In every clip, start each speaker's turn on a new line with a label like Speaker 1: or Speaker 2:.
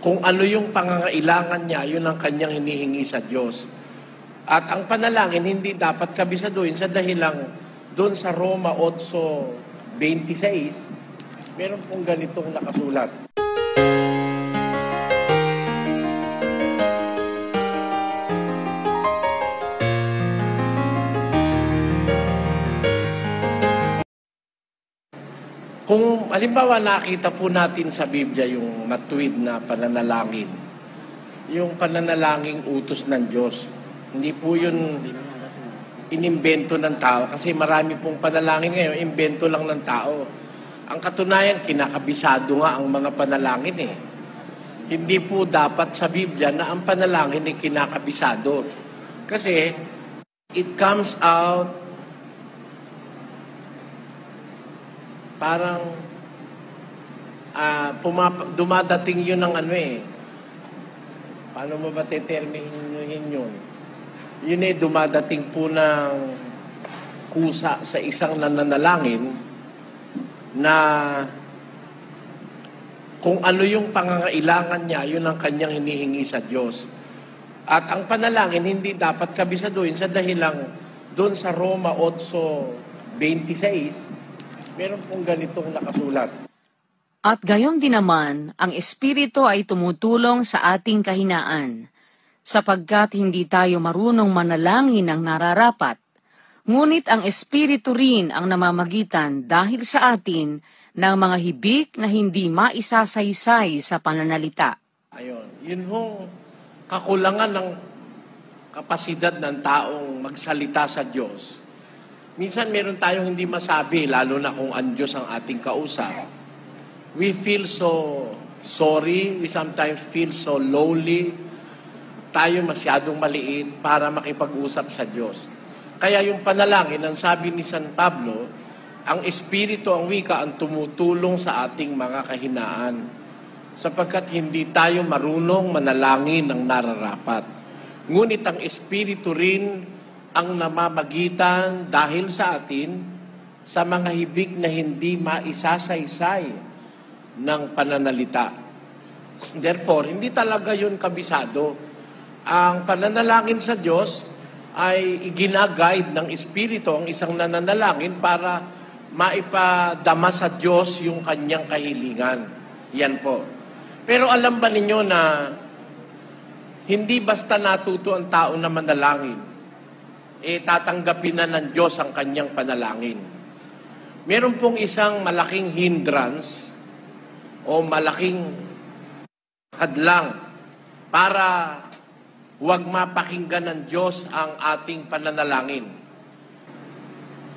Speaker 1: Kung ano yung pangangailangan niya, yun ang kanyang hinihingi sa Diyos. At ang panalangin, hindi dapat kabisaduhin sa dahilang doon sa Roma 8:26, meron pong ganitong nakasulat. Kung halimbawa nakita po natin sa Biblia yung matuwid na pananalangin, yung pananalangin utos ng Diyos, hindi po yun inimbento ng tao kasi marami pong panalangin ngayon, imbento lang ng tao. Ang katunayan, kinakabisado nga ang mga panalangin eh. Hindi po dapat sa Biblia na ang panalangin ay kinakabisado. Kasi it comes out parang dumadating yun ng ano eh. Paano mo ba determinin yun? Yun eh, dumadating po ng kusa sa isang nananalangin na kung ano yung pangangailangan niya, yun ang kanyang hinihingi sa Diyos. At ang panalangin, hindi dapat kabisaduhin sa dahilang doon sa Roma 8:26, meron pong ganitong nakasulat.
Speaker 2: At gayon din naman, ang Espiritu ay tumutulong sa ating kahinaan, sapagkat hindi tayo marunong manalangin ng nararapat. Ngunit ang Espiritu rin ang namamagitan dahil sa atin ng mga hibik na hindi maisasaysay sa pananalita.
Speaker 1: Ayun, yun hong kakulangan ng kapasidad ng taong magsalita sa Diyos. Minsan meron tayong hindi masabi, lalo na kung ang Diyos ang ating kausap. We feel so sorry, we sometimes feel so lowly. Tayo masyadong maliit para makipag-usap sa Diyos. Kaya yung panalangin, ang sabi ni San Pablo, ang Espiritu, ang wika, ang tumutulong sa ating mga kahinaan. Sapagkat hindi tayo marunong manalangin ng nararapat. Ngunit ang Espiritu rin ang namamagitan dahil sa atin sa mga hibik na hindi maisasaysay ng pananalita. Therefore, hindi talaga yun kabisado. Ang pananalangin sa Diyos ay iginaguide ng Espiritu ang isang nananalangin para maipadama sa Diyos yung kanyang kahilingan. Yan po. Pero alam ba ninyo na hindi basta natuto ang tao na manalangin, tatanggapin na ng Diyos ang kanyang panalangin. Meron pong isang malaking hindrance o malaking hadlang para huwag mapakinggan ng Diyos ang ating pananalangin.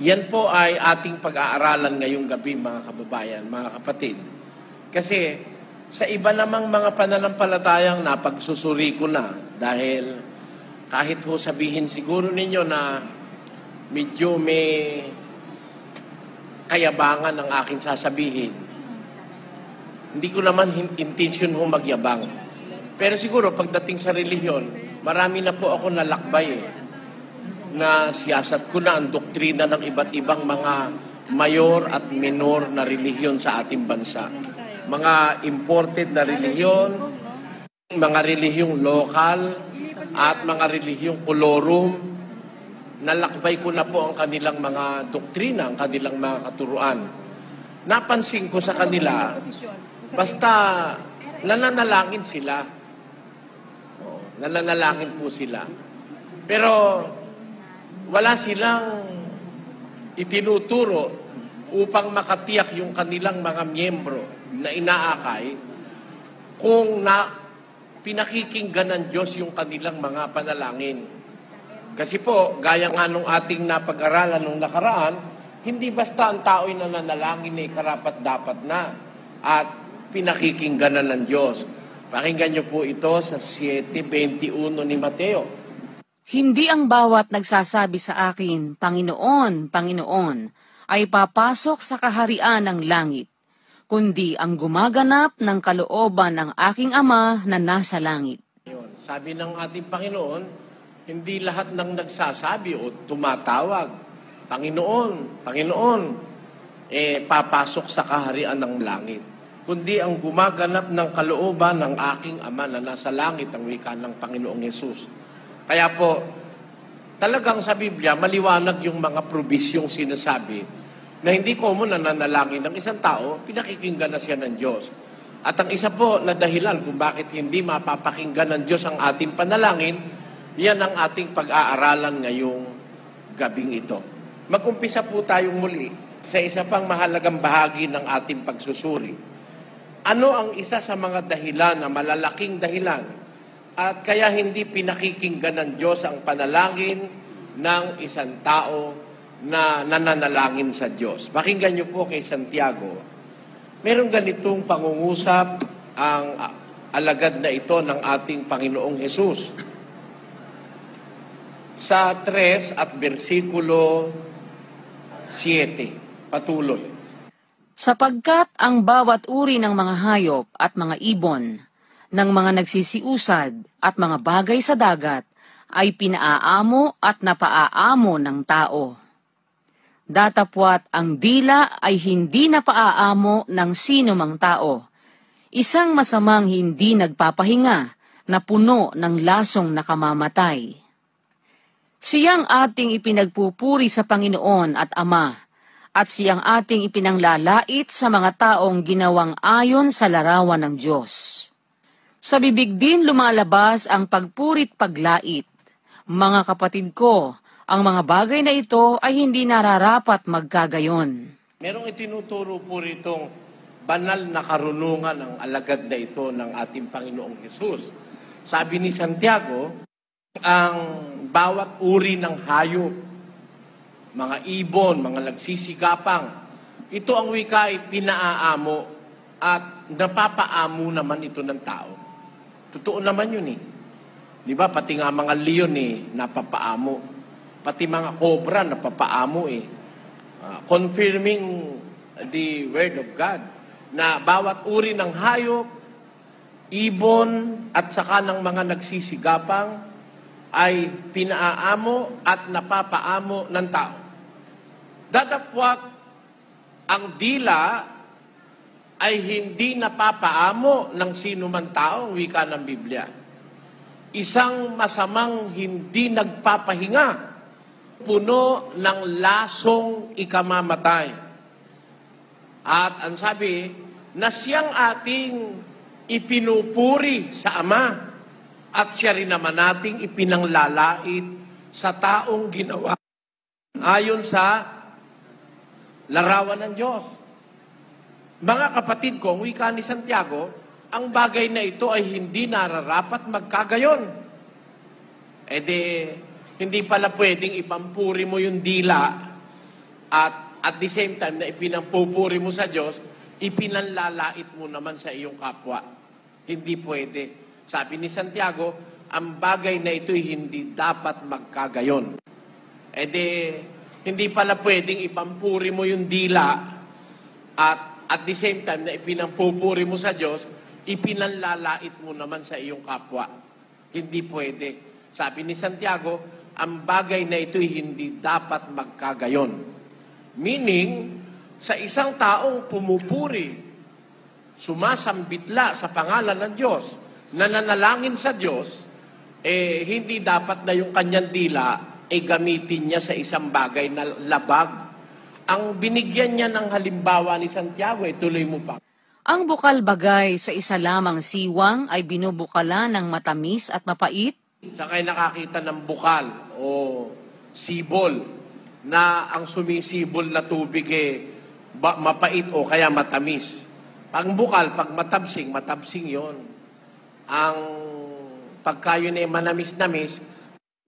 Speaker 1: Yan po ay ating pag-aaralan ngayong gabi, mga kababayan, mga kapatid. Kasi sa iba namang mga pananampalatayang napagsusuri ko na dahil kahit ho sabihin siguro ninyo na medyo may kayabangan ang aking sasabihin, hindi ko naman intention ho magyabang. Pero siguro pagdating sa relihiyon, marami na po ako nalakbay na siyasat ko na ang doktrina ng iba't ibang mga mayor at minor na relihiyon sa ating bansa. Mga imported na relihiyon, mga relihiyong lokal, at mga relihiyong kolorum, nalakbay ko na po ang kanilang mga doktrina, ang kanilang mga katuruan. Napansin ko sa kanila, basta nananalangin sila. Nananalangin po sila. Pero wala silang itinuturo upang makatiyak yung kanilang mga miyembro na inaakay kung pinakikinggan ng Diyos yung kanilang mga panalangin. Kasi po, gaya nga nung ating napag-aralan nung nakaraan, hindi basta ang tao'y nananalangin ay karapat-dapat na at pinakikinggan na ng Diyos. Pakinggan niyo po ito sa 7:21 ni Mateo.
Speaker 2: Hindi ang bawat nagsasabi sa akin, Panginoon, Panginoon, ay papasok sa kaharian ng langit, kundi ang gumaganap ng kalooban ng aking Ama na nasa langit.
Speaker 1: Sabi ng ating Panginoon, hindi lahat ng nagsasabi o tumatawag, Panginoon, Panginoon, papasok sa kaharian ng langit. kundi ang gumaganap ng kalooban ng aking Ama na nasa langit, ang wika ng Panginoong Yesus. Kaya po, talagang sa Biblia, maliwanag yung mga probisyong sinasabi na hindi common na nanalangin ng isang tao, pinakikinggan na siya ng Diyos. At ang isa po na dahilan kung bakit hindi mapapakinggan ng Diyos ang ating panalangin, yan ang ating pag-aaralan ngayong gabing ito. Mag-umpisa po tayong muli sa isa pang mahalagang bahagi ng ating pagsusuri. Ano ang isa sa mga dahilan na malalaking dahilan at kaya hindi pinakikinggan ng Diyos ang panalangin ng isang tao na nananalangin sa Diyos? Pakinggan niyo po kay Santiago. Merong ganitong pangungusap ang alagad na ito ng ating Panginoong Hesus. Sa 3 at versikulo 7, patuloy.
Speaker 2: Sapagkat ang bawat uri ng mga hayop at mga ibon, ng mga nagsisiusad at mga bagay sa dagat, ay pinaaamo at napaaamo ng tao. Datapwat ang dila ay hindi napaaamo ng sino mang tao, isang masamang hindi nagpapahinga na puno ng lasong nakamamatay. Siyang ating ipinagpupuri sa Panginoon at Ama, at siyang ating ipinanglalait sa mga taong ginawang ayon sa larawan ng Diyos. Sa bibig din lumalabas ang pagpurit paglait. Mga kapatid ko, ang mga bagay na ito ay hindi nararapat magkagayon.
Speaker 1: Merong itinuturo po ritong banal na karunungan ng alagad na ito ng ating Panginoong Hesus. Sabi ni Santiago, ang bawat uri ng hayop, mga ibon, mga nagsisigapang, ito ang wika ay pinaaamo at napapaamo naman ito ng tao. Totoo naman yun eh. Di ba? Pati nga mga leon napapaamo. Pati mga cobra napapaamo eh. Confirming the word of God na bawat uri ng hayop, ibon at saka ng mga nagsisigapang ay pinaaamo at napapaamo ng tao. Datapwat ang dila ay hindi napapaamo ng sino man tao, ang wika ng Biblia. Isang masamang hindi nagpapahinga, puno ng lasong ikamamatay. At ang sabi, na siyang ating ipinupuri sa Ama, at siya rin naman nating ipinanglalait sa taong ginawa ayon sa larawan ng Diyos. Mga kapatid ko, ang wika ni Santiago, ang bagay na ito ay hindi nararapat magkagayon. Hindi pala pwedeng ipampuri mo yung dila at the same time na ipinampupuri mo sa Diyos, ipinanlalait mo naman sa iyong kapwa. Hindi pwede. Sabi ni Santiago, ang bagay na ito ay hindi dapat magkagayon. Hindi pala pwedeng ipampuri mo yung dila at the same time na ipinampupuri mo sa Diyos, ipinanlalait mo naman sa iyong kapwa. Hindi pwede. Sabi ni Santiago, ang bagay na ito ay hindi dapat magkagayon. Meaning, sa isang taong pumupuri, sumasambitla sa pangalan ng Diyos, nananalangin sa Diyos, hindi dapat na yung kanyang dila gamitin niya sa isang bagay na labag. Ang binigyan niya ng halimbawa ni Santiago, tuloy mo pa.
Speaker 2: Ang bukal bagay sa isa lamang siwang ay binubukala ng matamis at mapait.
Speaker 1: Sakay nakakita ng bukal o sibol na ang sumisibol na tubig mapait o kaya matamis. Ang bukal, pag matabsing yon. Ang pagka yun manamis-namis,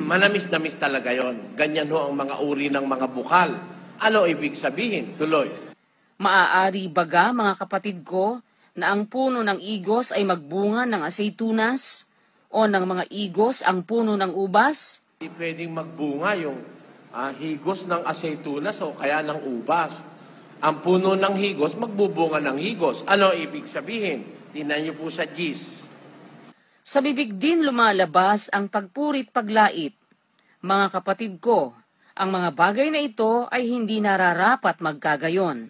Speaker 1: manamis-namis talaga yon. Ganyan ho ang mga uri ng mga bukal. Ano ibig sabihin? Tuloy.
Speaker 2: Maaari baga, mga kapatid ko, na ang puno ng igos ay magbunga ng aseytunas o ng mga igos ang puno ng ubas?
Speaker 1: Hindi pwedeng magbunga yung higos ng aseytunas o kaya ng ubas. Ang puno ng higos, magbubunga ng higos. Ano ibig sabihin? Tingnan niyo po sa GIS.
Speaker 2: Sa bibig din lumalabas ang pagpurit paglait. Mga kapatid ko, ang mga bagay na ito ay hindi nararapat magkagayon.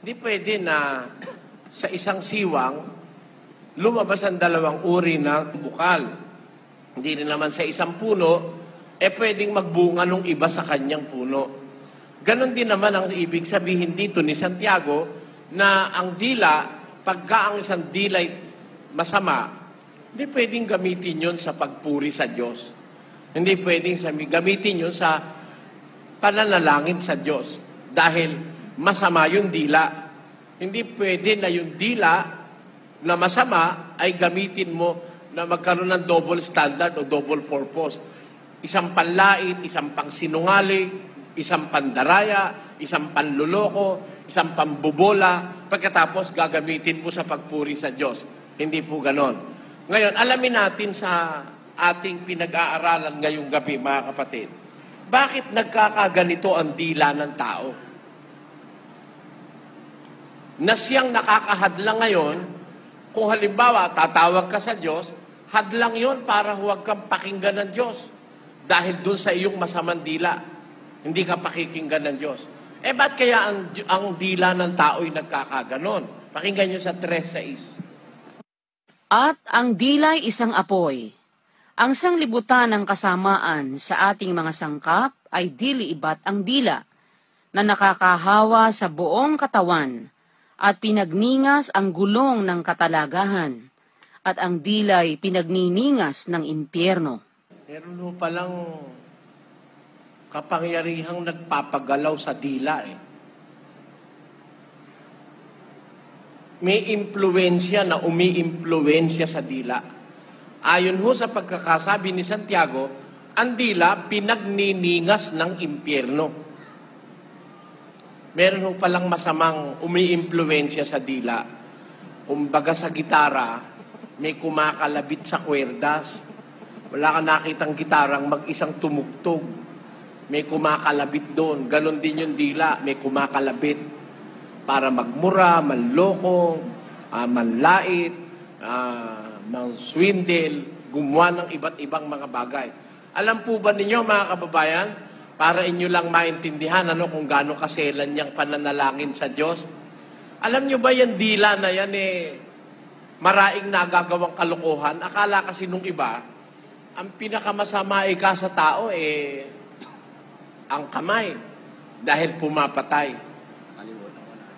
Speaker 1: Hindi pwede na sa isang siwang, lumabas ang dalawang uri ng bukal. Hindi rin naman sa isang puno, pwedeng magbunga nung iba sa kanyang puno. Ganon din naman ang ibig sabihin dito ni Santiago na ang dila, pagka ang isang dilay masama, hindi pwedeng gamitin yun sa pagpuri sa Diyos. Hindi pwedeng gamitin yun sa pananalangin sa Diyos. Dahil masama yung dila. Hindi pwede na yung dila na masama ay gamitin mo na magkaroon ng double standard o double purpose. Isang panlait, isang pangsinungaling, isang pandaraya, isang panluloko, isang pambubola, pagkatapos gagamitin mo sa pagpuri sa Diyos. Hindi po ganon. Ngayon, alamin natin sa ating pinag-aaralan ngayong gabi, mga kapatid, bakit nagkakaganito ang dila ng tao? Na siyang nakakahadlang ngayon, kung halimbawa tatawag ka sa Diyos, hadlang yon para huwag kang pakinggan ng Diyos. Dahil dun sa iyong masamang dila, hindi ka pakikinggan ng Diyos. Ba't kaya ang dila ng tao ay nagkakaganon? Pakinggan nyo sa 3:6.
Speaker 2: At ang dilay isang apoy. Ang sanglibutan ng kasamaan sa ating mga sangkap ay dili iba't ang dila, na nakakahawa sa buong katawan, at pinagningas ang gulong ng katalagahan, at ang dilay pinagniningas ng impyerno.
Speaker 1: Meron ho palang kapangyarihang nagpapagalaw sa dila May impluensya na umi-impluensya sa dila. Ayon ho sa pagkakasabi ni Santiago, ang dila pinagniningas ng impyerno. Meron ho palang masamang umi-impluensya sa dila. Kumbaga sa gitara, may kumakalabit sa kwerdas. Wala ka nakitang gitarang mag-isang tumugtog. May kumakalabit doon. Ganon din yung dila, may kumakalabit. Para magmura, manloko, manlait, manswindel, gumawa ng iba't ibang mga bagay. Alam po ba ninyo, mga kababayan, para inyo lang maintindihan kung gaano kaselan niyang pananalangin sa Diyos? Alam nyo ba yung dila na yan maraing nagagawang kalokohan? Akala kasi nung iba, ang pinakamasama ka sa tao ang kamay dahil pumapatay.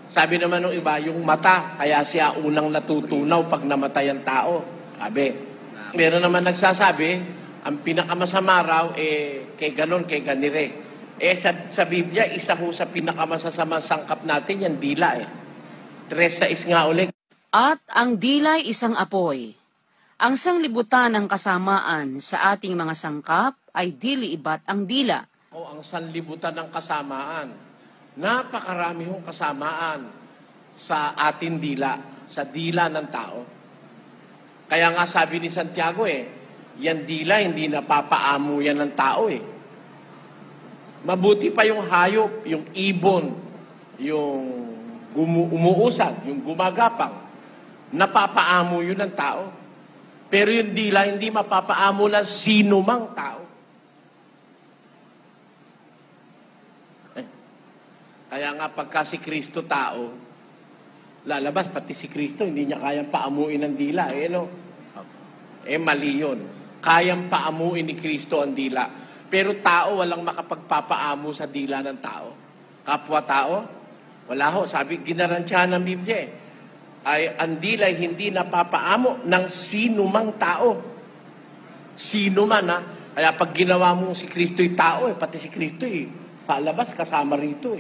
Speaker 1: Sabi naman nung iba, yung mata, kaya siya unang natutunaw pag namatay ang tao. Sabi, meron naman nagsasabi, ang pinakamasama raw, kay ganon, kay ganire. Sa Biblia, isa ho sa pinakamasasamang sangkap natin, yan dila 3:6 nga ulit.
Speaker 2: At ang dilay isang apoy. Ang sanglibutan ng kasamaan sa ating mga sangkap ay dili iba't ang dila.
Speaker 1: Ang sanlibutan ng kasamaan. Napakarami hong kasamaan sa ating dila, sa dila ng tao. Kaya nga sabi ni Santiago yan dila, hindi napapaamo yan ng tao Mabuti pa yung hayop, yung ibon, yung umuusad, yung gumagapang. Napapaamo yun ng tao. Pero yung dila, hindi mapapaamo ng sino mang tao. Kaya nga pagka si Kristo tao, lalabas pati si Kristo, hindi niya kayang paamuin ng dila. Mali yun. Kayang paamuin ni Kristo ang dila. Pero tao, walang makapagpapaamo sa dila ng tao. Kapwa tao, wala ho. Sabi, ginarantyahan ng Biblia ay ang dilay hindi napapaamo ng sino mang tao. Sino man Kaya pag ginawa mong si Kristo'y tao pati si Kristo sa labas kasama rito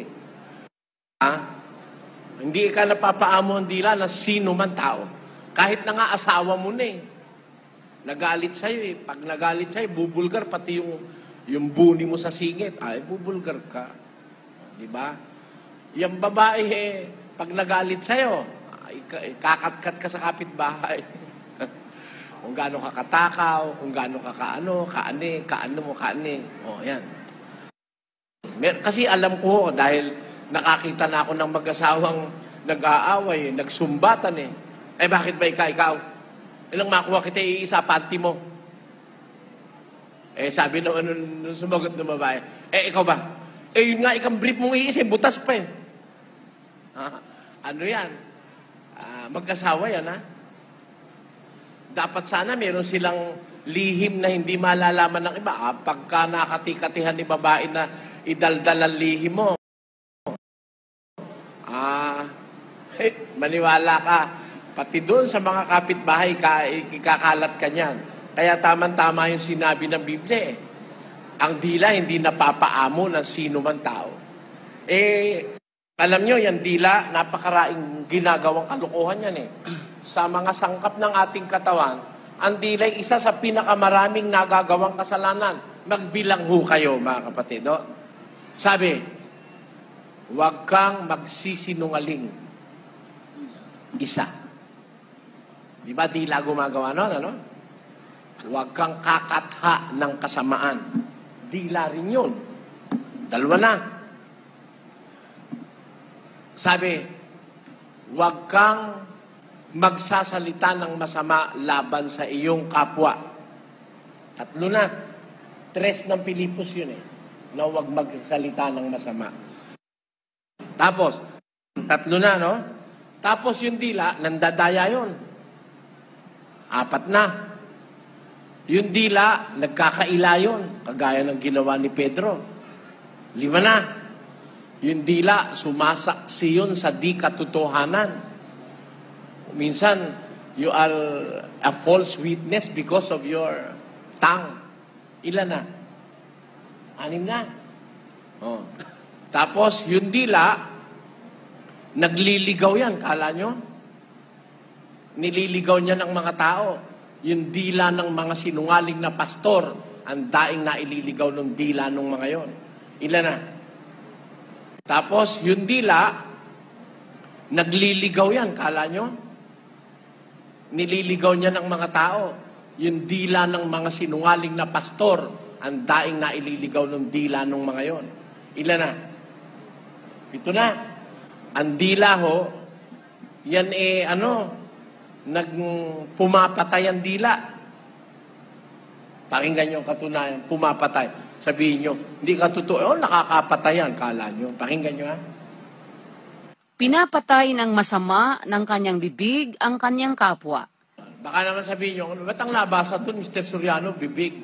Speaker 1: Hindi ka napapaamo ang dila ng sino man tao. Kahit na nga asawa mo na nagalit sa'yo Pag nagalit sa'yo, bubulgar pati yung buni mo sa singit. Bubulgar ka. Diba? Yung babae pag nagalit sa'yo, kakatkat ka sa kapitbahay. Kung gaano ka katakaw, kung gaano ka kaane. Yan. Kasi alam ko, dahil nakakita na ako ng mag-asawang nag-aaway, nagsumbatan bakit ba ikaw? Ilang makuha kita iisa panty mo. Sabi naman nung sumagot ng babae, ikaw ba? Yun nga, ikang brief mong iisa, butas pa Ano yan? mag-asawa yan, ha? Dapat sana meron silang lihim na hindi malalaman ng iba. Pagka nakatikatihan ni babae na idaldal ang lihim mo, maniwala ka. Pati doon sa mga kapitbahay, ikakalat ka niyan. Kaya tama-tama yung sinabi ng Biblia. Ang dila hindi napapaamo ng sino man tao. Alam nyo, yan dila, napakaraing ginagawang kalokohan yan . Sa mga sangkap ng ating katawan, ang dila ay isa sa pinakamaraming nagagawang kasalanan. Magbilang ho kayo, mga kapatid. Sabi, huwag kang magsisinungaling. Isa. Di ba dila gumagawa nun, ano? Huwag kang kakatha ng kasamaan. Dila rin yun. Dalawa na. Sabi, huwag kang magsasalita ng masama laban sa iyong kapwa. Tatlo na. 3 ng Pilipos yun na huwag magsalita ng masama. Tapos, 3 na, no? Tapos yung dila, nandadaya yun. 4 na. Yung dila, nagkakaila yun. Kagaya ng ginawa ni Pedro. 5 na. Yung dila, sumasaksi yun sa di katotohanan. Minsan, you are a false witness because of your tongue. Ilan na? 6 na. Tapos, yung dila, nagliligaw yan. Kala nyo? Nililigaw niya ng mga tao. Yung dila ng mga sinungaling na pastor, ang daing na ililigaw ng dila ng mga yon. Ilan na? Tapos, yung dila, nagliligaw yan. Kala nyo? Nililigaw niya ng mga tao. Yung dila ng mga sinungaling na pastor, ang daing na ililigaw ng dila ng mga yon. Ilan na? 7 na. Ang dila ho, yan pumapatay ang dila. Pakinggan nyo ang katunayan, pumapatay. Sabihin nyo, hindi ka totoo, nakakapatay yan, kala nyo. Pakinggan nyo, ha?
Speaker 2: Pinapatay ng masama ng kanyang bibig ang kanyang kapwa.
Speaker 1: Baka naman sabihin nyo, ba't ang nabasa doon, Mr. Soriano, bibig?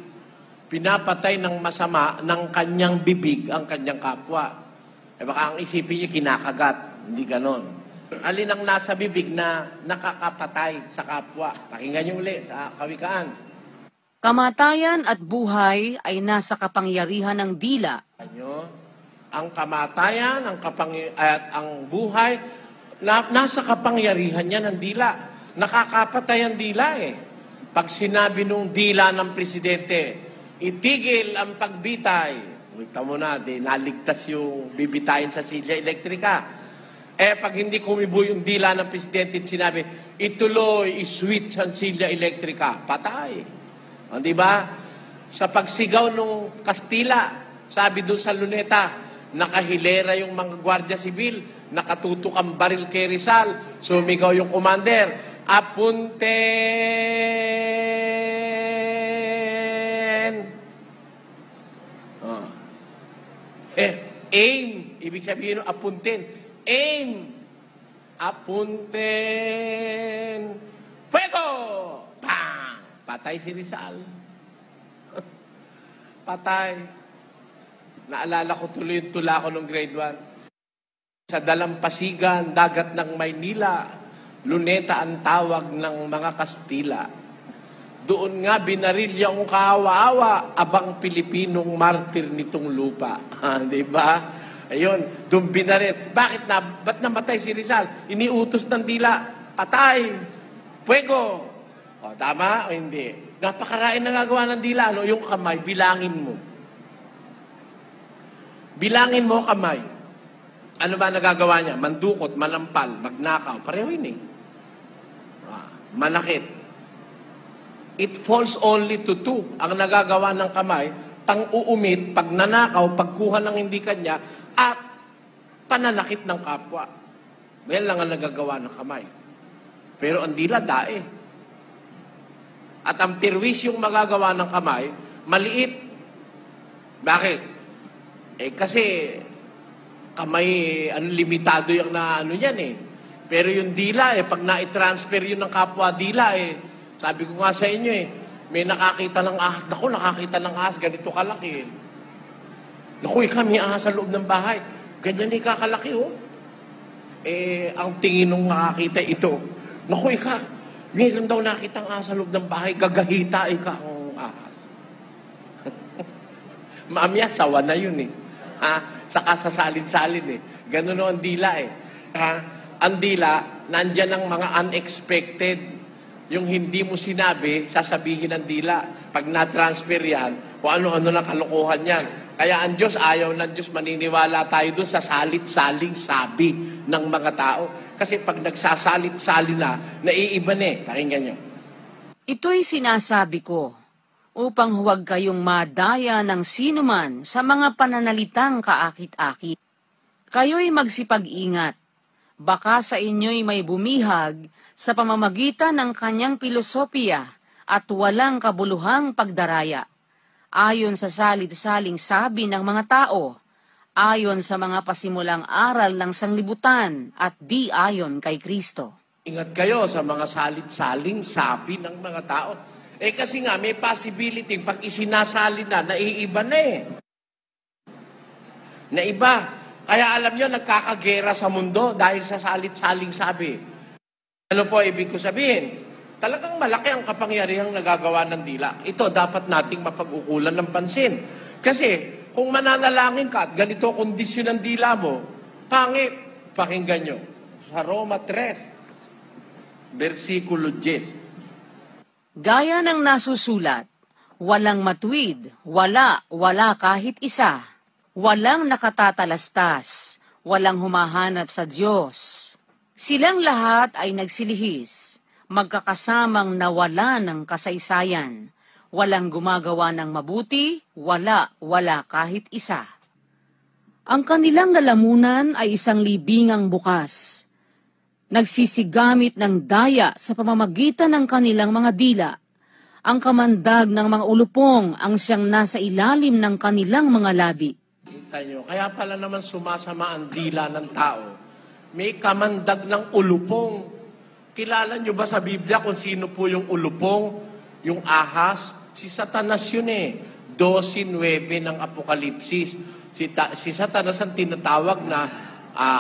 Speaker 1: Pinapatay ng masama ng kanyang bibig ang kanyang kapwa. Baka ang isipin nyo, kinakagat. Hindi ganon. Alin ang nasa bibig na nakakapatay sa kapwa? Pakinggan nyo ulit sa Kawikaan.
Speaker 2: Kamatayan at buhay ay nasa kapangyarihan ng dila.
Speaker 1: Ang kamatayan, at ang buhay, nasa kapangyarihan niya ng dila. Nakakapatay ang dila . Pag sinabi nung dila ng presidente, itigil ang pagbitay. Wita mo na, naligtas yung bibitayin sa silya elektrika. Pag hindi kumibo yung dila ng presidente at sinabi, ituloy, iswitch ang silya elektrika. Patay. Di ba? Sa pagsigaw nung Kastila, sabi doon sa Luneta, nakahilera yung mga Gwardiya Sibil, nakatutok ang baril kay Rizal, sumigaw yung commander, apunten! Aim! Ibig sabihin ng apunten. Aim! Apunten! Fuego! Bang! Patay si Rizal. Patay. Naalala ko tuloy yung tula ko nung grade 1. Sa dalampasigan, dagat ng Maynila, Luneta ang tawag ng mga Kastila. Doon nga binarilya ang kaawa-awa, abang Pilipinong martir nitong lupa. Di ba? Ayun, doon binaril. Ba't namatay si Rizal? Iniutos ng dila, patay, fuego. Tama o hindi? Napakaraing nagagawa ng dila. Yung kamay, bilangin mo. Bilangin mo kamay. Ano ba nagagawa niya? Mandukot, manampal, magnakaw. Pareho yun . Manakit. It falls only to 2. Ang nagagawa ng kamay, pang-uumit, pagnanakaw, pagkuha ng hindi kanya, at pananakit ng kapwa. Yan lang ang nagagawa ng kamay. Pero ang dila, dae. At ang pirwis yung magagawa ng kamay, maliit. Bakit? Kasi kamay, limitado yung na yan . Pero yung dila pag na-transfer yun ng kapwa dila sabi ko nga sa inyo may nakakita ng ahas. Naku, nakakita ng ahas, ganito kalaki. Naku, kami ahas sa loob ng bahay. Ganyan kakalaki ang tingin nung nakakita ito. Naku, meron daw nakitang ahas sa loob ng bahay, gagahita ang ahas. Mamaya, sawa na yun saka sasalin-salin Ganun ang dila ang dila, nandyan ang mga unexpected. Yung hindi mo sinabi, sasabihin ng dila. Pag na-transfer yan, kung ano-ano na kalokohan yan. Kaya ang Diyos, ayaw ng Diyos, maniniwala tayo doon sa salit-saling sabi ng mga tao. Kasi pag nagsasalit-sali na, naiiba Pakinggan nyo.
Speaker 2: Ito'y sinasabi ko, upang huwag kayong madaya ng sinuman sa mga pananalitang kaakit-akit. Kayo'y magsipag-ingat. Baka sa inyo'y may bumihag sa pamamagitan ng kanyang pilosopiya at walang kabuluhang pagdaraya. Ayon sa salit-saling sabi ng mga tao, ayon sa mga pasimulang aral ng sanglibutan at di ayon kay Kristo.
Speaker 1: Ingat kayo sa mga salit-saling sabi ng mga tao. Kasi nga, may possibility, pag isinasali na, naiiba Naiba. Kaya alam nyo, nagkakagera sa mundo dahil sa salit-saling sabi. Ano po ibig ko sabihin? Talagang malaki ang kapangyarihang nagagawa ng dila. Ito dapat nating mapag-ukulan ng pansin. Kasi kung mananalangin ka at ganito kondisyon ng dila mo, pangit. Pakinggan nyo. Sa Roma 3, versikulo 10.
Speaker 2: Gaya ng nasusulat, walang matuwid, wala kahit isa. Walang nakatatalastas, walang humahanap sa Diyos. Silang lahat ay nagsilihis, magkakasamang nawala ng kasaysayan. Walang gumagawa ng mabuti, wala kahit isa. Ang kanilang lalamunan ay isang libingang bukas. Nagsisigamit ng daya sa pamamagitan ng kanilang mga dila. Ang kamandag ng mga ulupong ang siyang nasa ilalim ng kanilang mga labi.
Speaker 1: Kaya pala naman sumasama ang dila ng tao. May kamandag ng ulupong. Kilala nyo ba sa Biblia kung sino po yung ulupong? Yung ahas? Si Satanas yun 12:9 ng Apokalipsis. Si Satanas ang tinatawag na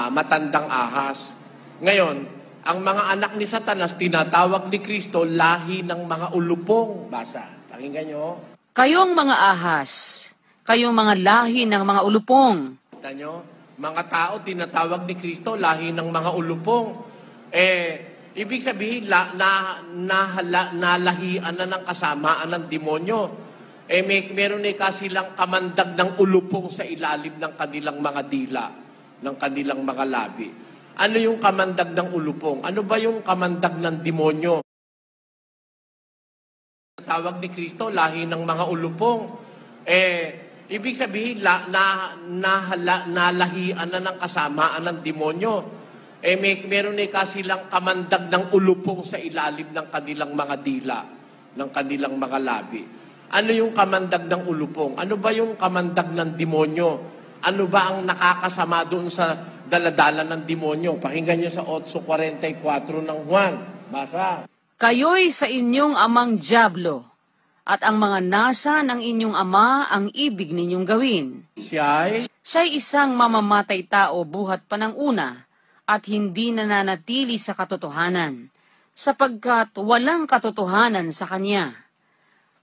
Speaker 1: matandang ahas. Ngayon, ang mga anak ni Satanas, tinatawag ni Kristo, lahi ng mga ulupong. Basa, pakinggan nyo.
Speaker 2: Kayong mga ahas, kayong mga lahi ng mga ulupong.
Speaker 1: Kita nyo, mga tao tinatawag ni Kristo, lahi ng mga ulupong. Ibig sabihin, nalahian na ng kasamaan ng demonyo. Meron kasi lang kamandag ng ulupong sa ilalim ng kanilang mga dila, ng kanilang mga labi. Ano yung kamandag ng ulupong? Ano ba yung kamandag ng demonyo? Tawag ni Kristo, lahi ng mga ulupong. Ibig sabihin, nalahian na ng kasamaan ng demonyo. Meron kasi lang kamandag ng ulupong sa ilalim ng kanilang mga dila, ng kanilang mga labi. Ano yung kamandag ng ulupong? Ano ba yung kamandag ng demonyo? Ano ba ang nakakasama doon sa daladala ng demonyo? Pakinggan nyo sa 8:44 ng Juan. Basa.
Speaker 2: Kayo'y sa inyong amang dyablo, at ang mga nasa ng inyong ama ang ibig ninyong gawin. Siya'y isang mamamatay tao buhat pa ng una, at hindi nananatili sa katotohanan, sapagkat walang katotohanan sa kanya.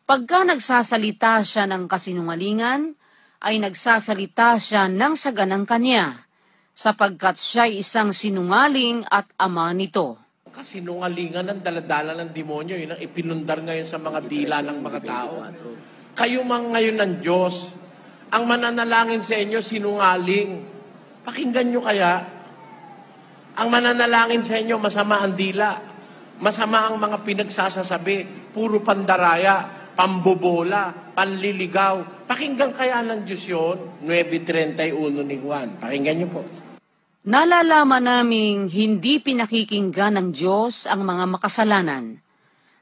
Speaker 2: Pagka nagsasalita siya ng kasinungalingan, ay nagsasalita siya ng saganang kanya, sapagkat siya'y isang sinungaling at ama nito.
Speaker 1: Kasinungalingan ng daladala ng demonyo, yun ang ipinundar ngayon sa mga dila ng mga tao. Kayo mang ngayon ng Diyos, ang mananalangin sa inyo, sinungaling. Pakinggan nyo kaya, ang mananalangin sa inyo, masama ang dila. Masama ang mga pinagsasasabi, puro pandaraya, pambobola, panliligaw. Pakinggan kaya ng Diyos yun, 9:31 ni Juan. Pakinggan nyo po.
Speaker 2: Nalalaman naming hindi pinakikinggan ng Diyos ang mga makasalanan.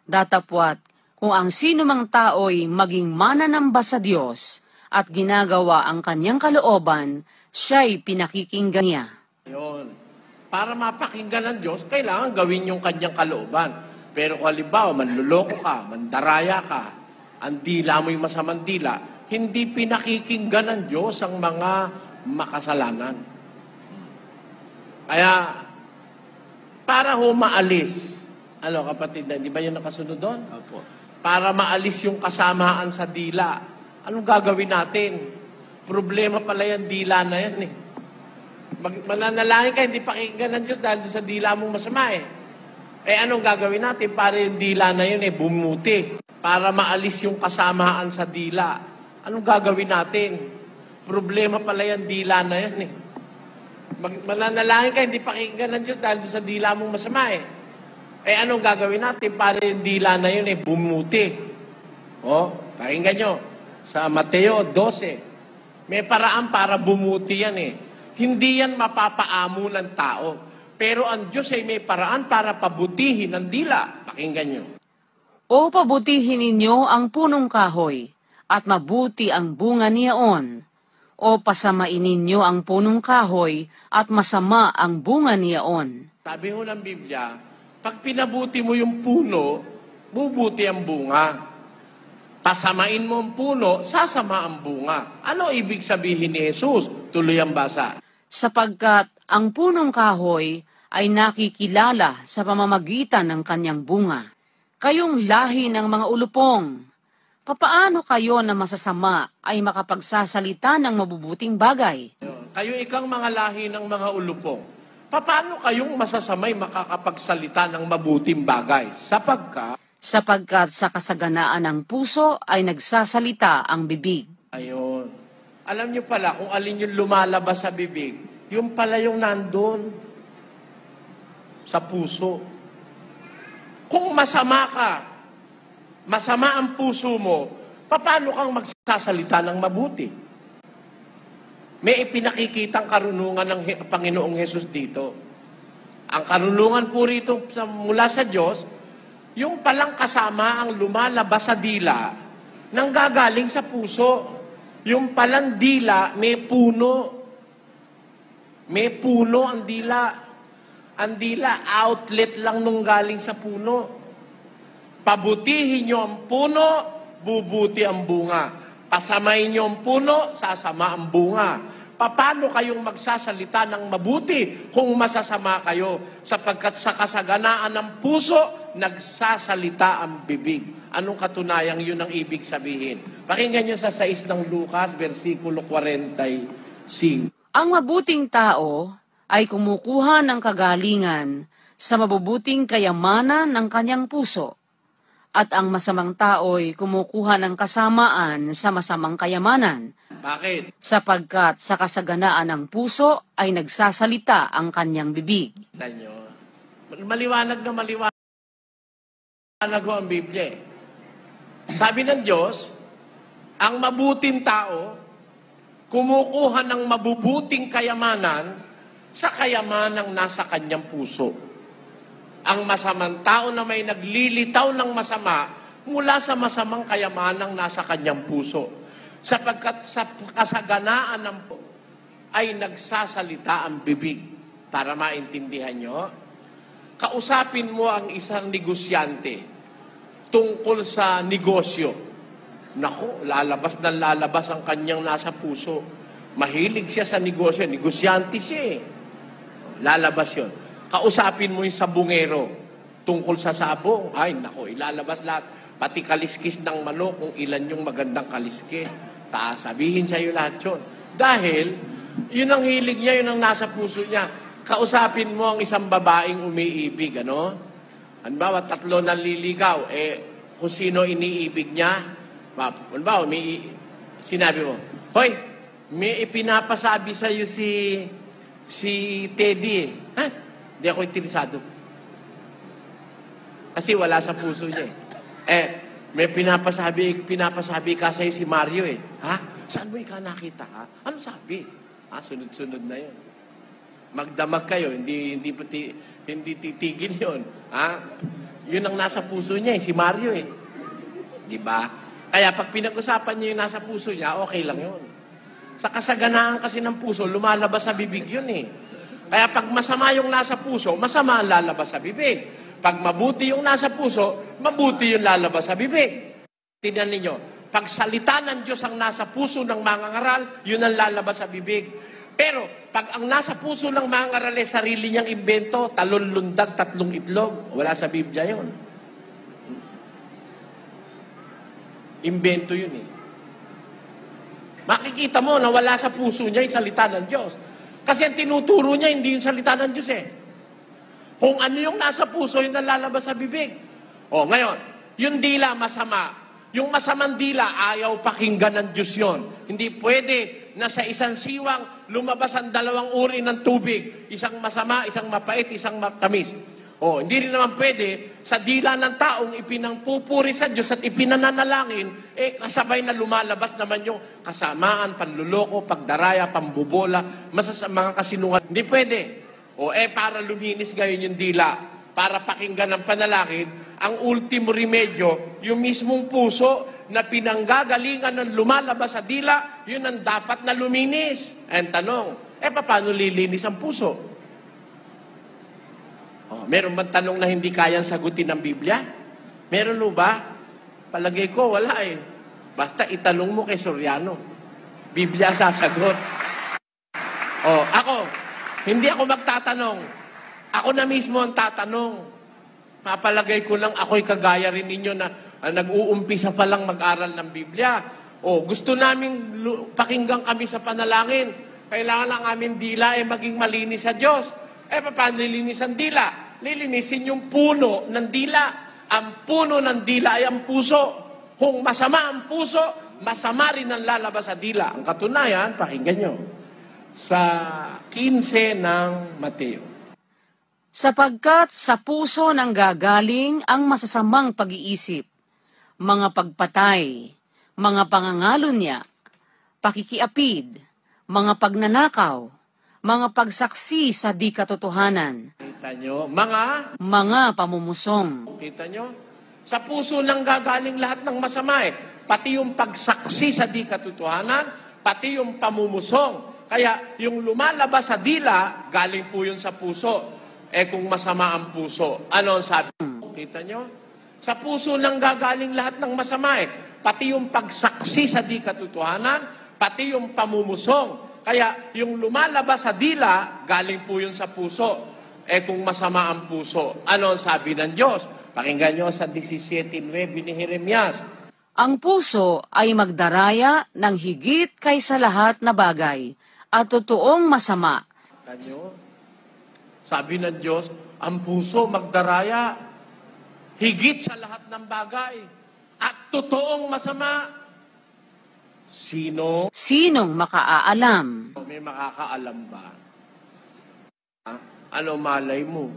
Speaker 2: Datapwat, kung ang sino mang tao'y maging mananamba sa Diyos at ginagawa ang kanyang kalooban, siya'y pinakikinggan niya.
Speaker 1: Yun. Para mapakinggan ng Diyos, kailangan gawin yung kanyang kalooban. Pero kung halimbawa, manluloko ka, mandaraya ka, ang dila mo yung masamang dila, hindi pinakikinggan ng Diyos ang mga makasalanan. Kaya, para maalis, kapatid, di ba yun nakasunod doon?
Speaker 3: Opo.
Speaker 1: Para maalis yung kasamaan sa dila, anong gagawin natin? Problema pala yung dila na yan eh. Mananalangin ka, hindi pakinggan ng Diyos dahil sa dila mong masama eh. Anong gagawin natin para yung dila na yun bumuti? Para maalis yung kasamaan sa dila. Anong gagawin natin? Problema pala yung dila na yan eh. Mananalangin ka, hindi pakinggan ng Diyos dahil sa dila mong masama eh. Anong gagawin natin para yung dila na yun bumuti? Pakinggan nyo. Sa Mateo 12, may paraan para bumuti yan eh. Hindi yan mapapaamo ng tao. Pero ang Diyos ay may paraan para pabutihin ang dila. Pakinggan nyo.
Speaker 2: O pabutihin ninyo ang punong kahoy, at mabuti ang bunga niyaon. O pasamain ninyo ang punong kahoy, at masama ang bunga niyaon.
Speaker 1: Sabi ho ng Biblia, pag pinabuti mo yung puno, bubuti ang bunga. Pasamain mo ang puno, sasama ang bunga. Ano ibig sabihin ni Jesus? Tuloy ang basa.
Speaker 2: Sapagkat ang punong kahoy ay nakikilala sa pamamagitan ng kanyang bunga. Kayong lahi ng mga ulupong, papaano kayo na masasama ay makapagsasalita ng mabubuting bagay?
Speaker 1: Kayo ikang mga lahi ng mga ulupong, paano kayong masasamay makakapagsalita ng mabuting bagay?
Speaker 2: Sapagkat sa kasaganaan ng puso ay nagsasalita ang bibig.
Speaker 1: Ayun. Alam niyo pala, kung alin yung lumalabas sa bibig, yung pala yung nandun sa puso. Kung masama ka, masama ang puso mo, paano kang magsasalita ng mabuti? May ipinakikitang karunungan ng Panginoong Hesus dito. Ang karunungan po rito mula sa Diyos, yung palang kasama ang lumalabas sa dila, nanggagaling sa puso. Yung palang dila, may puno. May puno ang dila. Ang dila, outlet lang nung galing sa puno. Pabutihin nyo ang puno, bubuti ang bunga. Pasamain nyo ang puno, sasama ang bunga. Paano kayong magsasalita ng mabuti kung masasama kayo? Sapagkat sa kasaganaan ng puso, nagsasalita ang bibig. Anong katunayang yun ang ibig sabihin? Pakinggan nyo sa 6 ng Lucas, versikulo 45.
Speaker 2: Ang mabuting tao ay kumukuha ng kagalingan sa mabubuting kayamanan ng kanyang puso, at ang masamang tao ay kumukuha ng kasamaan sa masamang kayamanan.
Speaker 1: Bakit?
Speaker 2: Sapagkat sa kasaganaan ng puso ay nagsasalita ang kanyang bibig.
Speaker 1: Tanyo, maliwanag na maliwanag ho ang Biblia. Sabi ng Diyos, ang mabuting tao, kumukuha ng mabubuting kayamanan sa kayamanang nasa kanyang puso. Ang masamang tao na may naglilitaw ng masama mula sa masamang kayamanang nasa kanyang puso. Sapagkat sa kasaganaan ng ay nagsasalita ang bibig. Para maintindihan nyo, kausapin mo ang isang negosyante tungkol sa negosyo. Naku, lalabas ang kanyang nasa puso. Mahilig siya sa negosyo. Negosyante siya eh. Lalabas yun. Kausapin mo yung sabungero tungkol sa sabong. Ay, naku, ilalabas lahat. Pati kaliskis ng manok, kung ilan yung magandang kaliskis. Sasabihin sa'yo lahat yun. Dahil, yun ang hilig niya, yun ang nasa puso niya. Kausapin mo ang isang babaeng umiibig, ano? Halimbawa, 3 naliligaw, kung sino iniibig niya, halimbawa, sinabi mo, hoy, may ipinapasabi sa'yo si Teddy eh. Ha? Hindi ako interesado. Kasi wala sa puso niya eh. May pinapasabi ka sa'yo si Mario eh. Ha? Saan mo ika nakita ha? Ano sabi? Sunod-sunod na yun. Magdamag kayo, hindi titigil yun. Ha? Yun ang nasa puso niya eh, si Mario eh. Diba? Kaya pag pinag-usapan niya yung nasa puso niya, okay lang yun. Sa kasaganaan kasi ng puso, lumalabas sa bibig yun eh. Kaya pag masama yung nasa puso, masama ang lalabas sa bibig. Pag mabuti yung nasa puso, mabuti yung lalabas sa bibig. Tingnan ninyo, pag salita ng Diyos ang nasa puso ng mangangaral, yun ang lalabas sa bibig. Pero, pag ang nasa puso ng mangangaral ay sarili niyang imbento, talon, lundag, 3 itlog, wala sa Biblia yun. Imbento yun eh. Makikita mo na wala sa puso niya yung salita ng Diyos. Kasi ang tinuturo niya, hindi yung salita ng Diyos eh. Kung ano yung nasa puso, yun ang lalabas sa bibig. O, ngayon, yung dila masama. Yung masamang dila, ayaw pakinggan ng Diyos yun. Hindi pwede na sa isang siwang lumabas ang 2 uri ng tubig. Isang masama, isang mapait, isang matamis. O, hindi rin naman pwede sa dila ng taong ipinangpupuri sa Diyos at ipinananalangin, kasabay na lumalabas naman yung kasamaan, panluloko, pagdaraya, pambubola, mga kasinungan. Hindi pwede. O, para luminis ngayon yung dila, para pakinggan ng panalangin, ang ultimo remedyo, yung mismong puso na pinanggagalingan ng lumalabas sa dila, yun ang dapat na luminis. Ang tanong, paano lilinis ang puso? Meron bang tanong na hindi kayang sagutin ng Biblia? Meron ba? Palagay ko, wala eh. Basta itanong mo kay Soriano. Biblia sasagot. Ako, hindi ako magtatanong. Ako na mismo ang tatanong. Mapalagay ko lang ako'y kagaya rin ninyo na nag-uumpisa pa lang mag-aral ng Biblia. Gusto namin pakinggan kami sa panalangin. Kailangan ang aming dila maging malinis sa Diyos. Paano lilinis ang dila? Lilinisin yung puno ng dila. Ang puno ng dila ay ang puso. Kung masama ang puso, masama rin ang lalabas sa dila. Ang katunayan, pakinggan nyo, sa 15 ng Mateo.
Speaker 2: Sapagkat sa puso nang gagaling ang masasamang pag-iisip, mga pagpatay, mga pangangalunya, pakikiapid, mga pagnanakaw, mga pagsaksi sa di katotohanan.
Speaker 1: Kita nyo? Mga
Speaker 2: pamumusong.
Speaker 1: Kita nyo? Sa puso nang gagaling lahat ng masama Pati yung pagsaksi sa di katotohanan, pati yung pamumusong. Kaya yung lumalabas sa dila, galing po yun sa puso. Kung masama ang puso, ano ang sabi? Kita nyo? Sa puso nang gagaling lahat ng masama Pati yung pagsaksi sa di katotohanan, pati yung pamumusong. Kaya yung lumalabas sa dila, galing po yun sa puso. Kung masama ang puso, ano ang sabi ng Diyos? Pakinggan nyo sa 17:9 ni Jeremias.
Speaker 2: Ang puso ay magdaraya ng higit kaysa lahat na bagay at totoong masama.
Speaker 1: Kanyo? Sabi ng Diyos, ang puso magdaraya higit sa lahat ng bagay at totoong masama.
Speaker 2: Sinong makaalam?
Speaker 1: May makakaalam ba? Ano malay mo?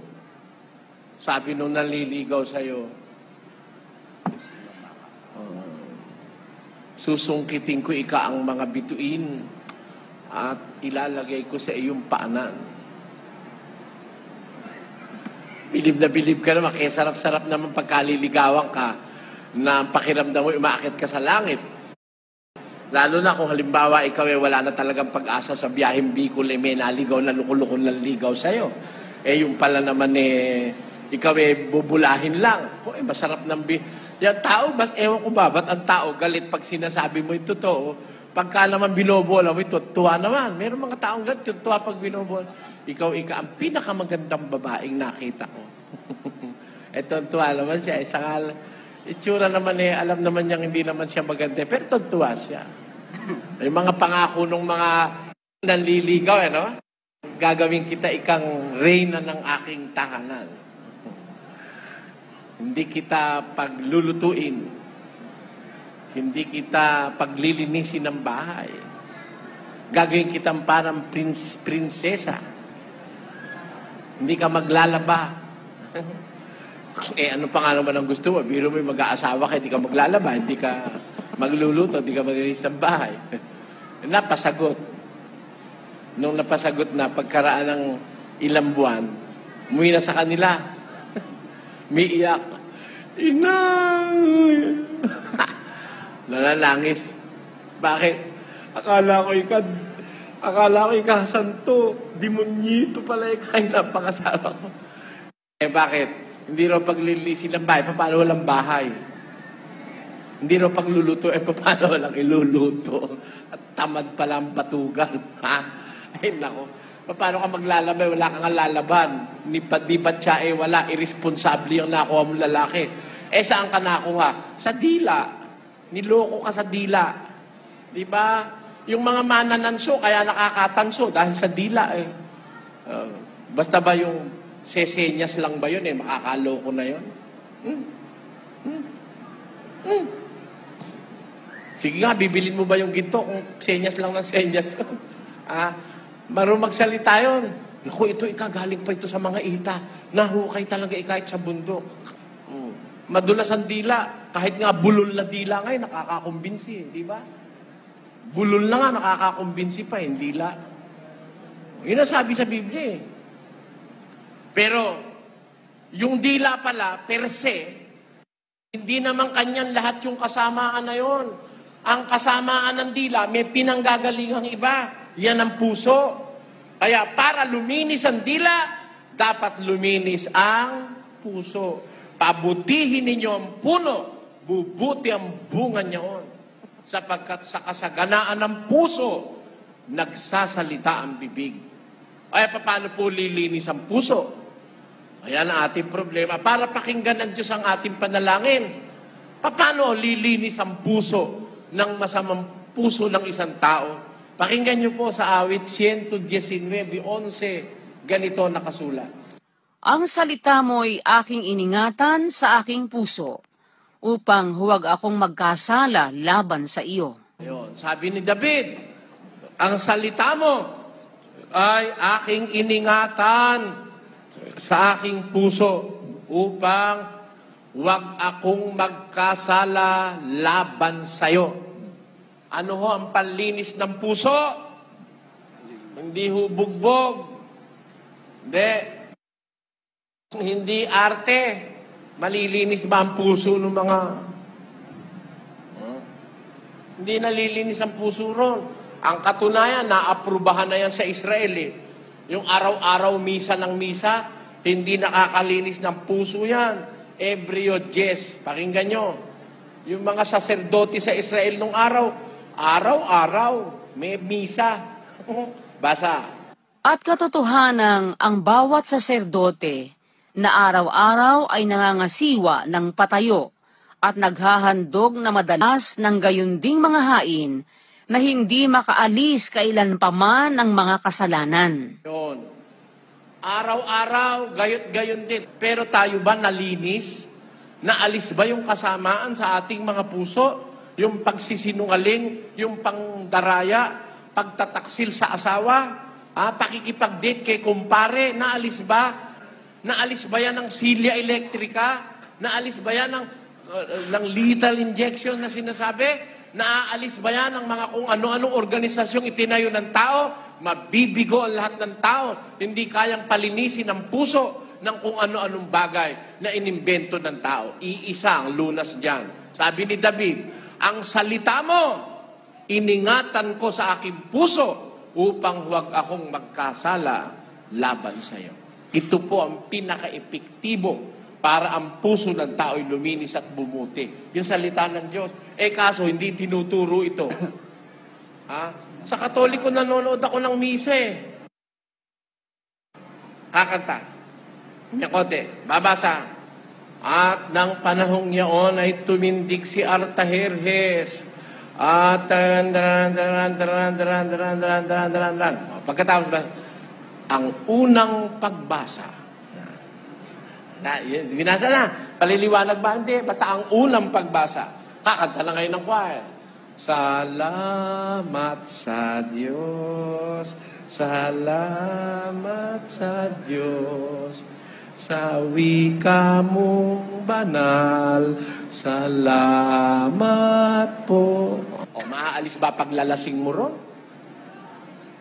Speaker 1: Sabi nung naliligaw sa'yo, susungkitin ko ang mga bituin at ilalagay ko sa iyong paanan. Bilib na bilib ka naman, kaya sarap-sarap naman pagkaliligawan ka na pakiramdam mo, umaakit ka sa langit. Lalo na kung halimbawa ikaw wala na talagang pag-asa sa biyaheng Bicol, may naligaw na lukul-lukul na ligaw sa'yo. Yung pala naman ikaw bubulahin lang. Masarap ng yung tao, ewan ko ba, ba't ang tao galit pag sinasabi mo yung totoo? Pagka naman binobola mo, tuwa naman. Meron mga taong galit, tuwa pag binobola. Ikaw, ang pinakamagandang babaeng nakita ko. Tuwa naman siya. Itsura naman alam naman niyang hindi naman siya maganda. Pero tuwa siya. Yung mga pangako ng mga nanliligaw, gagawin kita ikang reyna ng aking tahanan. Hindi kita paglulutuin. Hindi kita paglilinisin ng bahay. Gagawin kitang parang prinsesa. Hindi ka maglalaba. Ano pa nga naman ang gusto mo? Biro mo mag-aasawa ka, hindi ka maglalaba, hindi ka magluluto, hindi ka maglinis ng bahay. Napasagot. Nung napasagot na, pagkaraan ng ilang buwan, umuwi na sa kanila. May iyak. Inay! Nalalangis. Bakit? Akala ko Akala ko ikasanto, demonyito pala ikaw napakasawa ko. Bakit? Hindi raw paglilisin ng bahay, paano walang bahay? Hindi raw pagluluto, paano walang iluluto? At tamad pala ang batugan. Ha? Ay, nako. Paano ka maglalabay? Wala kang lalaban. Di pa siya wala. Irresponsable yung nakuha mong lalaki. Saan ka nakuha? Sa dila. Niloko ka sa dila. Di ba? Yung mga manananso, kaya nakakatanso dahil sa dila basta ba yung sesenyas lang ba yun makakaloko na yun? Sige nga, bibilin mo ba yung ginto kung senyas lang ng senyas? Marunong magsalita yun. Naku, ito ikagaling pa ito sa mga ita. Nahukay talaga kahit sa bundok. Madulas ang dila. Kahit nga bulol na dila ngayon, nakakakumbinsi. Di ba? Bulol na nga, nakakakumbinsi pa. Hindi dila. Yun ang sabi sa Biblia. Pero, yung dila pala, per se, hindi naman kanyan lahat yung kasamaan na yon. Ang kasamaan ng dila, may pinanggagalingang iba. Yan ang puso. Kaya para luminis ang dila, dapat luminis ang puso. Pabutihin ninyo ang puno, bubuti ang bunga niyaon. Sapagkat sa kasaganaan ng puso, nagsasalita ang bibig. Ay, paano po lilinis ang puso? Ayan ang ating problema. Para pakinggan ng Diyos ang ating panalangin. Paano lilinis ang puso ng masamang puso ng isang tao? Pakinggan niyo po sa awit 119:11, ganito nakasulat.
Speaker 2: Ang salita mo'y aking iningatan sa aking puso, upang huwag akong magkasala laban sa iyo.
Speaker 1: Ayun, sabi ni David, ang salita mo ay aking iningatan sa aking puso upang huwag akong magkasala laban sa iyo. Ano ho ang panlinis ng puso? Hindi ho bugbog. Hindi arte. Malilinis ba ang puso ng mga... Hindi nalilinis ang puso ron. Ang katunayan, naaprubahan na yan sa Israel Yung araw-araw misa ng misa, hindi nakakalinis ng puso yan. Every Diyes, pakinggan nyo. Yung mga saserdote sa Israel nung araw-araw, may misa. Basa.
Speaker 2: At katotohanang ang bawat saserdote na araw-araw ay nangangasiwa ng patayo at naghahandog na madalas ng gayunding mga hain na hindi makaalis kailanpaman ng mga kasalanan.
Speaker 1: Yun. Araw-araw, gayot-gayon din. Pero tayo ba nalinis? Naalis ba yung kasamaan sa ating mga puso? Yung pagsisinungaling, yung pangdaraya, pagtataksil sa asawa, pakikipag-date kay kumpare, naalis ba? Naalis ba yan ng silya elektrika? Naalis ba yan ng lethal injection na sinasabi? Naaalis ba yan ng mga kung ano-anong organisasyong itinayo ng tao? Mabibigo ang lahat ng tao. Hindi kayang palinisin ang puso ng kung ano-anong bagay na inimbento ng tao. Iisa ang lunas dyan. Sabi ni David, ang salita mo, iningatan ko sa aking puso upang huwag akong magkasala laban sa iyo. Ito po ang pinaka-epektibo para ang puso ng tao ay luminis at bumuti. Yung salita ng Diyos. Kaso, hindi tinuturo ito. Sa Katoliko, nanonood ako ng misa Kakanta. Nyakote, babasa. At ng panahong yaon ay tumindig si Artaherjes. At pagkatapos ba, ang unang pagbasa. Binasa na. Paliliwanag ba? Hindi. Basta ang unang pagbasa. Kakanta na ngayon ng choir. Salamat sa Diyos. Salamat sa Diyos. Sa wika mong banal. Salamat po. Maaalis ba paglalasing mo ron?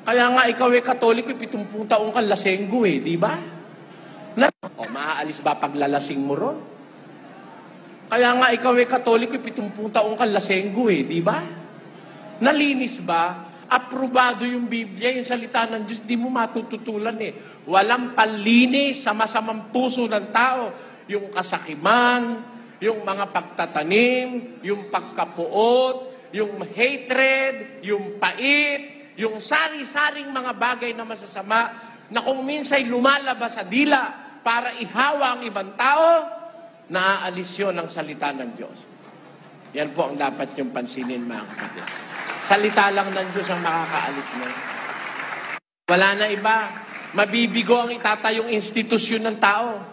Speaker 1: Kaya nga ikaw Katoliko, 70 taong ka lasenggo di ba? Maaalis ba paglalasing mo ron? Kaya nga ikaw Katoliko, 70 taong ka lasenggo di ba? Nalinis ba aprobado yung Biblia, yung salita ng Diyos, di mo matututulan eh. Walang panlinis sa masamang puso ng tao. Yung kasakiman, yung mga pagtatanim, yung pagkapuot, yung hatred, yung pait, yung sari-saring mga bagay na masasama na kung minsay lumalabas sa dila para ihawa ang ibang tao, naaalis yun ang salita ng Diyos. Yan po ang dapat yung pansinin, mga kapatid. Salita lang ng Diyos ang makakaalis na. Wala na iba. Mabibigo ang itatayong institusyon ng tao.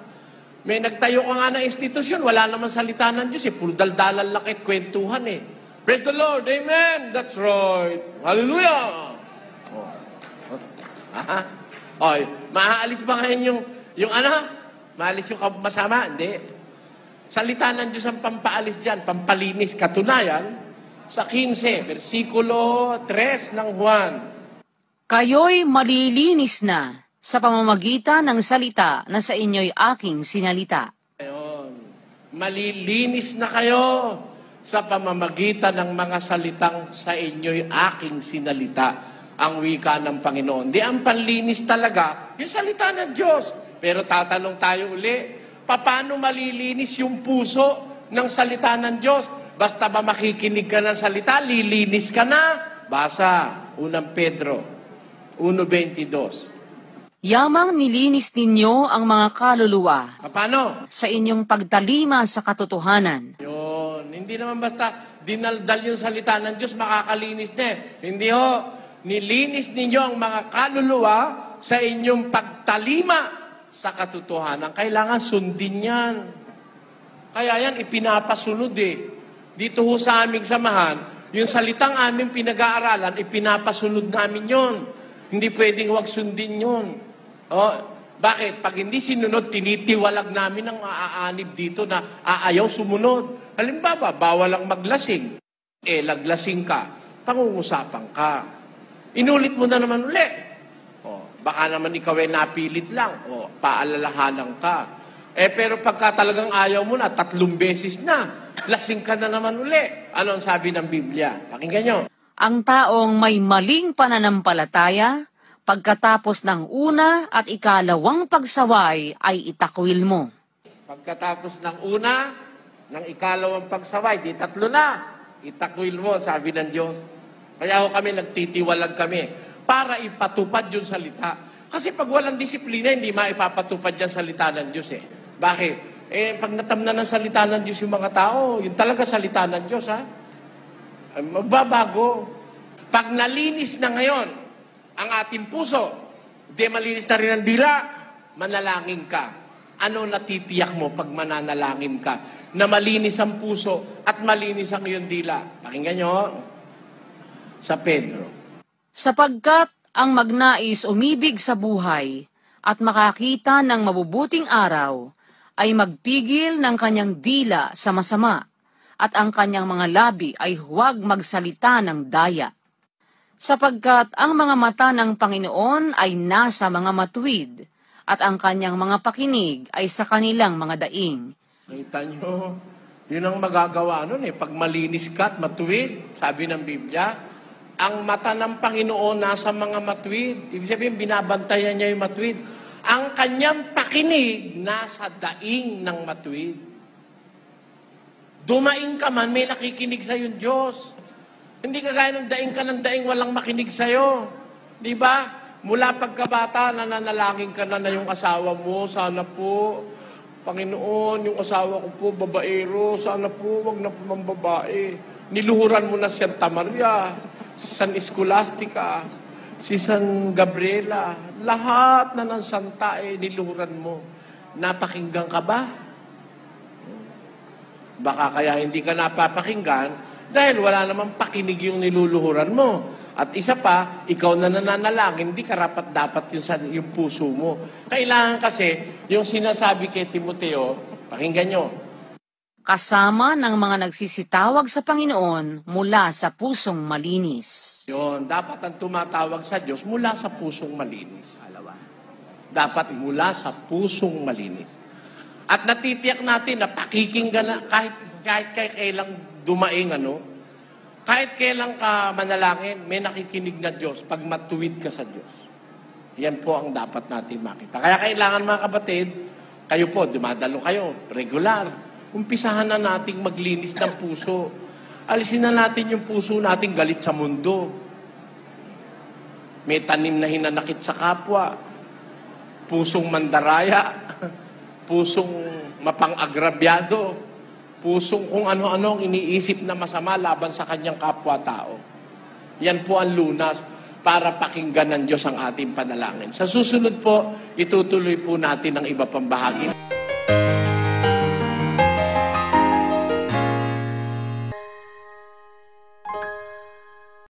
Speaker 1: May nagtayo ka nga ng institusyon, wala naman salita ng Diyos eh. Puro daldalan lang at kwentuhan eh. Praise the Lord, amen. That's right. Hallelujah. Maaalis ba ngayon yung ano? Maalis yung masama? Hindi. Salita ng Diyos ang pampaalis dyan, pampalinis. Katunayan, sa 15, versikulo 3 ng Juan.
Speaker 2: Kayo'y malilinis na sa pamamagitan ng salita na sa inyo'y aking sinalita.
Speaker 1: Ayun. Malilinis na kayo sa pamamagitan ng mga salitang sa inyo'y aking sinalita. Ang wika ng Panginoon. Di ang panlinis talaga, yung salita ng Diyos. Pero tatanong tayo uli, paano malilinis yung puso ng salita ng Diyos? Basta ba makikinig ka ng salita, lilinis ka na? Basa, 1 Pedro 1:22.
Speaker 2: Yamang nilinis ninyo ang mga kaluluwa
Speaker 1: Paano?
Speaker 2: sa inyong pagtalima sa katotohanan.
Speaker 1: Yun. Hindi naman basta dinaldal yung salita ng Diyos, makakalinis na eh. Hindi ho. Nilinis ninyo ang mga kaluluwa sa inyong pagtalima sa katotohanan. Kailangan sundin yan. Kaya yan, ipinapasunod eh. Dito ho sa aming samahan, yung salitang aming pinag-aaralan, ipinapasunod namin yon. Hindi pwedeng wag sundin yun. Bakit? Pag hindi sinunod, tinitiwalag namin ang maaanib dito na aayaw sumunod. Halimbawa, bawal ang maglasing. Laglasing ka, pangungusapan ka. Inulit mo na naman uli. Baka naman ikaw ay napilit lang. Paalalahanan ka. Pero pagka talagang ayaw mo na, 3 beses na, lasing ka na naman uli. Ano ang sabi ng Biblia? Pakinggan nyo.
Speaker 2: Ang taong may maling pananampalataya, pagkatapos ng una at ikalawang pagsaway ay itakwil mo.
Speaker 1: Pagkatapos ng una, ng ikalawang pagsaway, di 3 na, itakwil mo, sabi ng Diyos. Kaya kami nagtitiwalag kami para ipatupad yung salita. Kasi pag walang disiplina, hindi maipapatupad yung salita ng Diyos eh. Bakit? Pag natamnan ng salita ng Diyos yung mga tao, yun talaga salita ng Diyos ha. Magbabago. Pag nalinis na ngayon ang ating puso, di malinis na rin ang dila, manalangin ka. Ano natitiyak mo pag mananalangin ka? Na malinis ang puso at malinis ang iyong dila. Pakinggan nyo, sa Pedro.
Speaker 2: Sapagkat ang magnais umibig sa buhay at makakita ng mabubuting araw ay magpigil ng kanyang dila sa masama at ang kanyang mga labi ay huwag magsalita ng daya. Sapagkat ang mga mata ng Panginoon ay nasa mga matuwid at ang kanyang mga pakinig ay sa kanilang mga daing.
Speaker 1: Nakita nyo, yun ang magagawa nun eh. Pag malinis ka at matuwid, sabi ng Biblia, ang mata ng Panginoon nasa mga matuwid. Ibig sabihin, binabantayan niya yung matuwid. Ang kanyang pakinig nasa daing ng matuwid. Dumaing ka man, may nakikinig sa yung Diyos. Hindi ka gaya ng daing ka ng daing, walang makinig sa'yo. Di ba? Mula pagkabata, nananalangin ka na yung asawa mo. Sana po, Panginoon, yung asawa ko po, babaero. Sana po, wag na po mang babae. Niluhuran mo na si Santa Maria, San Escolastica, si San Gabriela, lahat na ng santa niluhuran mo. Napakinggan ka ba? Baka kaya hindi ka napapakinggan dahil wala namang pakinig yung niluluhuran mo. At isa pa, ikaw na nananalangin, hindi karapat-dapat yung puso mo. Kailangan kasi, yung sinasabi kay Timoteo, pakinggan nyo,
Speaker 2: kasama ng mga nagsisitawag sa Panginoon mula sa pusong malinis.
Speaker 1: Yun, dapat ang tumatawag sa Diyos mula sa pusong malinis. Dapat mula sa pusong malinis. At natitiyak natin na pakikinggan na kahit kailang dumaing Kahit kailan ka manalangin, may nakikinig na Diyos pag matuwid ka sa Diyos. Yan po ang dapat natin makita. Kaya kailangan mga kapatid, kayo po, dumadalo kayo, regular. Umpisahan na nating maglinis ng puso. Alisin na natin yung puso nating galit sa mundo. May tanim na hinanakit sa kapwa. Pusong mandaraya. Pusong mapang-agrabyado. Pusong kung ano-ano ang iniisip na masama laban sa kanyang kapwa-tao. Yan po ang lunas para pakinggan ng Diyos ang ating panalangin. Sa susunod po, itutuloy po natin ang iba pang bahagi.